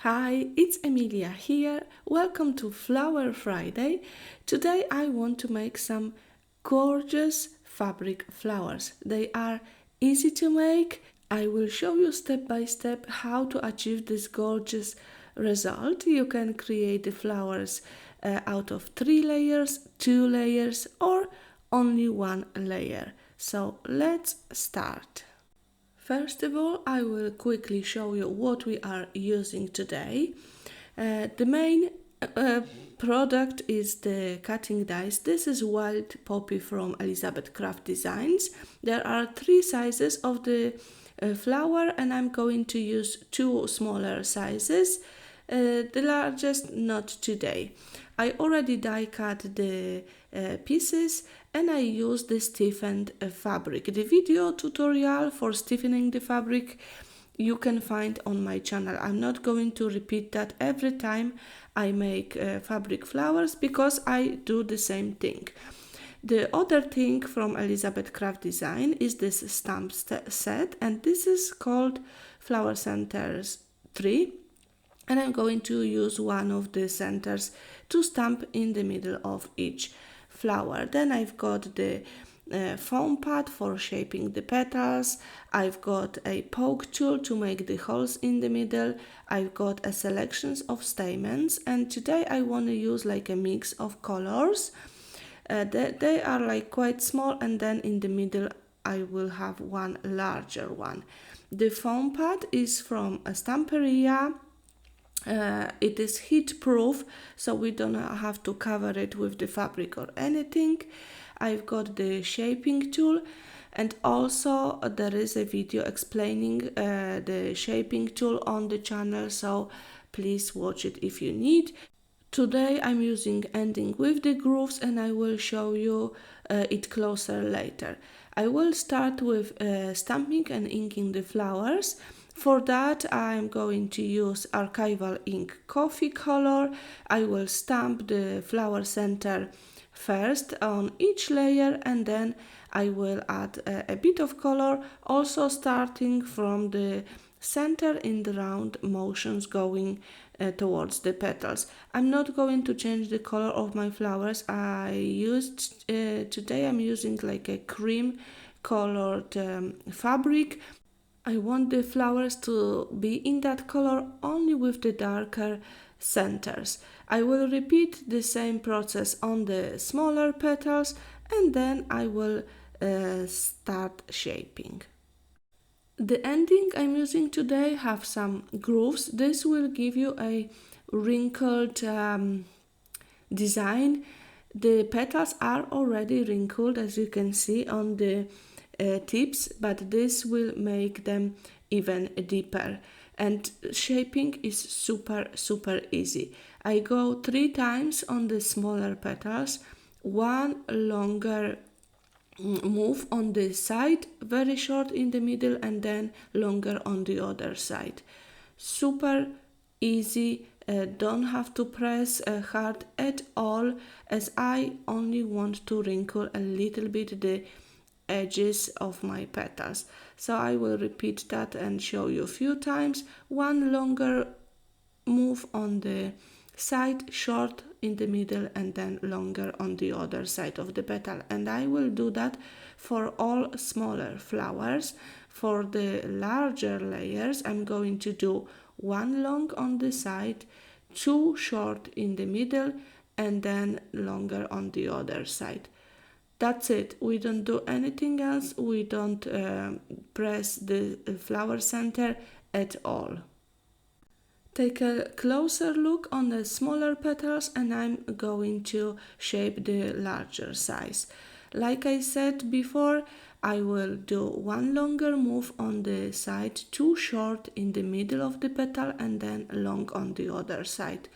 Hi, it's Emilia here. Welcome to Flower Friday. Today I want to make some gorgeous fabric flowers. They are easy to make. I will show you step by step how to achieve this gorgeous result. You can create the flowers out of 3 layers, 2 layers, or only 1 layer. So let's start. First of all, I will quickly show you what we are using today. The main product is the cutting dies. This is Wild Poppy from Elizabeth Craft Designs. There are 3 sizes of the flower and I'm going to use 2 smaller sizes. The largest not today. I already die cut the pieces and I use the stiffened fabric. The video tutorial for stiffening the fabric you can find on my channel. I'm not going to repeat that every time I make fabric flowers because I do the same thing. The other thing from Elizabeth Craft Design is this stamp set, and this is called Flower Centers 3. And I'm going to use one of the centers to stamp in the middle of each flower. Then I've got the foam pad for shaping the petals. I've got a poke tool to make the holes in the middle. I've got a selection of stamens, and today I want to use like a mix of colors. They are like quite small, and then in the middle I will have one larger one. The foam pad is from a Stamperia. It is heat proof, so we don't have to cover it with the fabric or anything. I've got the shaping tool, and also there is a video explaining the shaping tool on the channel, so please watch it if you need. Today I'm using ending with the grooves and I will show you it closer later. I will start with stamping and inking the flowers. For that I'm going to use archival ink coffee color. I will stamp the flower center first on each layer and then I will add a bit of color, also starting from the center in the round motions going towards the petals. I'm not going to change the color of my flowers. Today I'm using like a cream colored fabric. I want the flowers to be in that color only with the darker centers. I will repeat the same process on the smaller petals and then I will start shaping. The ending I'm using today have some grooves. This will give you a wrinkled design. The petals are already wrinkled, as you can see on the tips, but this will make them even deeper. And shaping is super easy. I go 3 times on the smaller petals, one longer move on the side, very short in the middle, and then longer on the other side. Super easy. Don't have to press hard at all, as I only want to wrinkle a little bit the edges of my petals. So I will repeat that and show you a few times. One longer move on the side, short in the middle, and then longer on the other side of the petal. And I will do that for all smaller flowers. For the larger layers I'm going to do 1 long on the side, 2 short in the middle, and then longer on the other side. That's it. We don't do anything else. We don't press the flower center at all. Take a closer look on the smaller petals and I'm going to shape the larger size. Like I said before, I will do 1 longer move on the side, 2 short in the middle of the petal, and then long on the other side.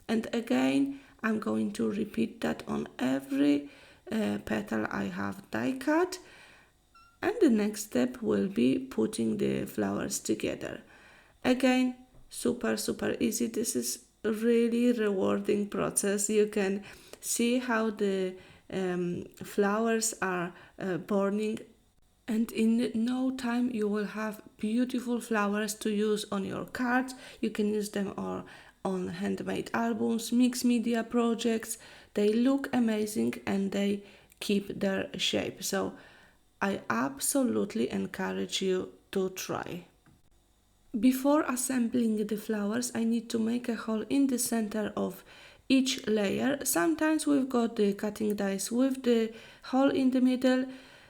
And again, I'm going to repeat that on every petal I have die cut. And the next step will be putting the flowers together. Again, super easy. This is a really rewarding process. You can see how the flowers are burning And in no time you will have beautiful flowers to use on your cards. You can use them on handmade albums, mixed media projects. They look amazing and they keep their shape. So I absolutely encourage you to try. Before assembling the flowers, I need to make a hole in the center of each layer. Sometimes we've got the cutting dies with the hole in the middle.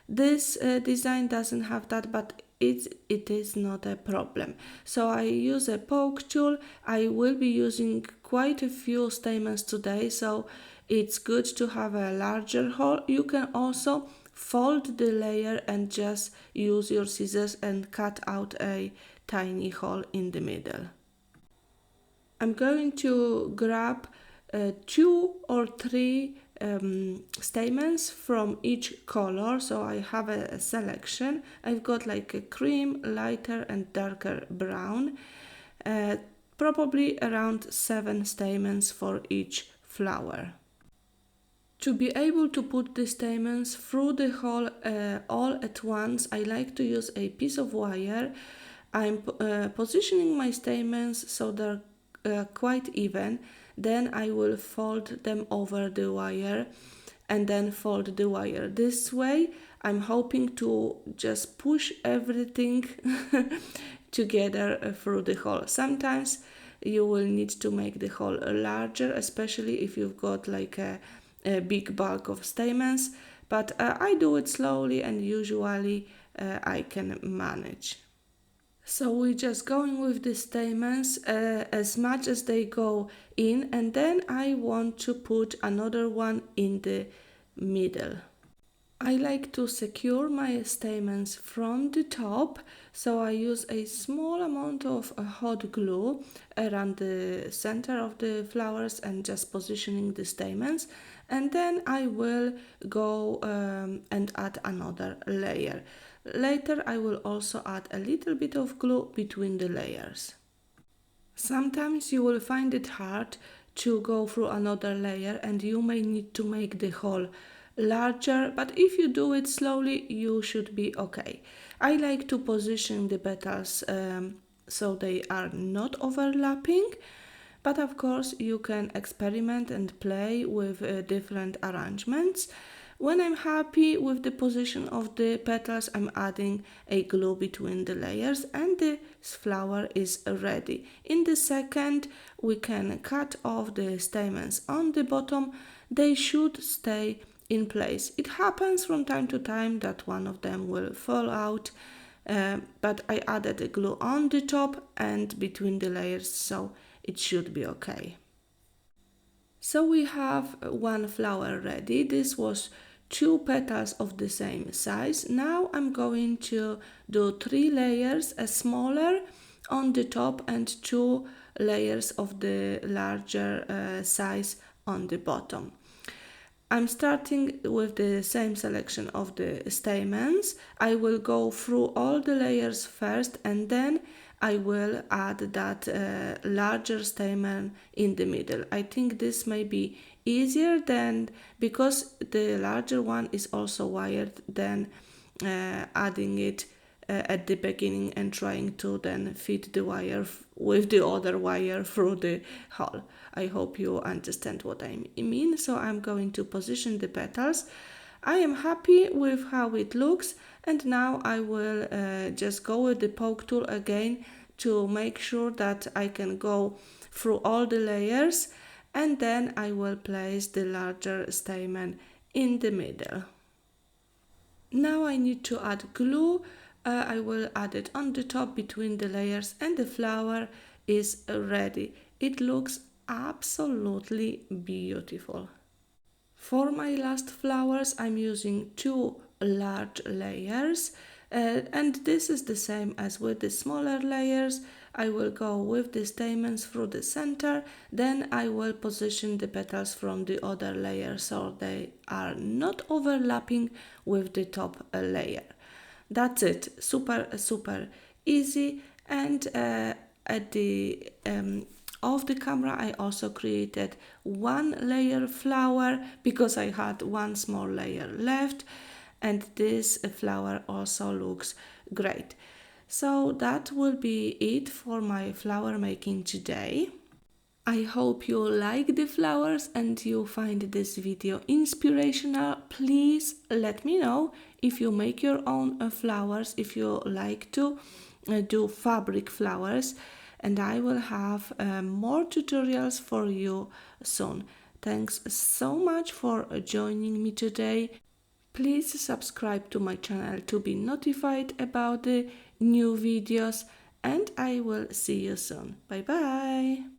This design doesn't have that, but it is not a problem. So I use a poke tool. I will be using quite a few stamens today, so it's good to have a larger hole. You can also fold the layer and just use your scissors and cut out a tiny hole in the middle. I'm going to grab 2 or 3 stamens from each color, so I have a selection. I've got like a cream, lighter and darker brown, probably around 7 stamens for each flower. To be able to put the stamens through the hole all at once, I like to use a piece of wire. I'm positioning my stamens so they're quite even. Then I will fold them over the wire and then fold the wire. This way I'm hoping to just push everything together through the hole. Sometimes you will need to make the hole larger, especially if you've got like a big bulk of stamens, but I do it slowly and usually I can manage. So we're just going with the stamens as much as they go in, and then I want to put another one in the middle. I like to secure my stamens from the top, so I use a small amount of hot glue around the center of the flowers and just positioning the stamens, and then I will go and add another layer. Later I will also add a little bit of glue between the layers. Sometimes you will find it hard to go through another layer and you may need to make the hole larger, but if you do it slowly you should be okay. I like to position the petals so they are not overlapping, but of course you can experiment and play with different arrangements. When I'm happy with the position of the petals, I'm adding a glue between the layers and the flower is ready. In the second, we can cut off the stamens on the bottom. They should stay in place. It happens from time to time that one of them will fall out, but I added a glue on the top and between the layers, so it should be okay. So we have one flower ready. This was 2 petals of the same size. Now I'm going to do 3 layers, a smaller on the top and 2 layers of the larger size on the bottom. I'm starting with the same selection of the stamens. I will go through all the layers first and then I will add that larger stamen in the middle. I think this may be easier than, because the larger one is also wired, than adding it at the beginning and trying to then fit the wire with the other wire through the hole. I hope you understand what I mean. So I'm going to position the petals. I am happy with how it looks, and now I will just go with the poke tool again to make sure that I can go through all the layers, and then I will place the larger stamen in the middle. Now I need to add glue. I will add it on the top between the layers and the flower is ready. It looks absolutely beautiful. For my last flowers I'm using 2 large layers and this is the same as with the smaller layers. I will go with the stamens through the center, then I will position the petals from the other layer so they are not overlapping with the top layer. That's it, super easy. And at the off the camera I also created 1 layer flower because I had 1 small layer left, and this flower also looks great. So that will be it for my flower making today. I hope you like the flowers and you find this video inspirational. Please let me know if you make your own flowers, if you like to do fabric flowers, and I will have more tutorials for you soon. Thanks so much for joining me today. Please subscribe to my channel to be notified about the new videos, and I will see you soon. Bye bye!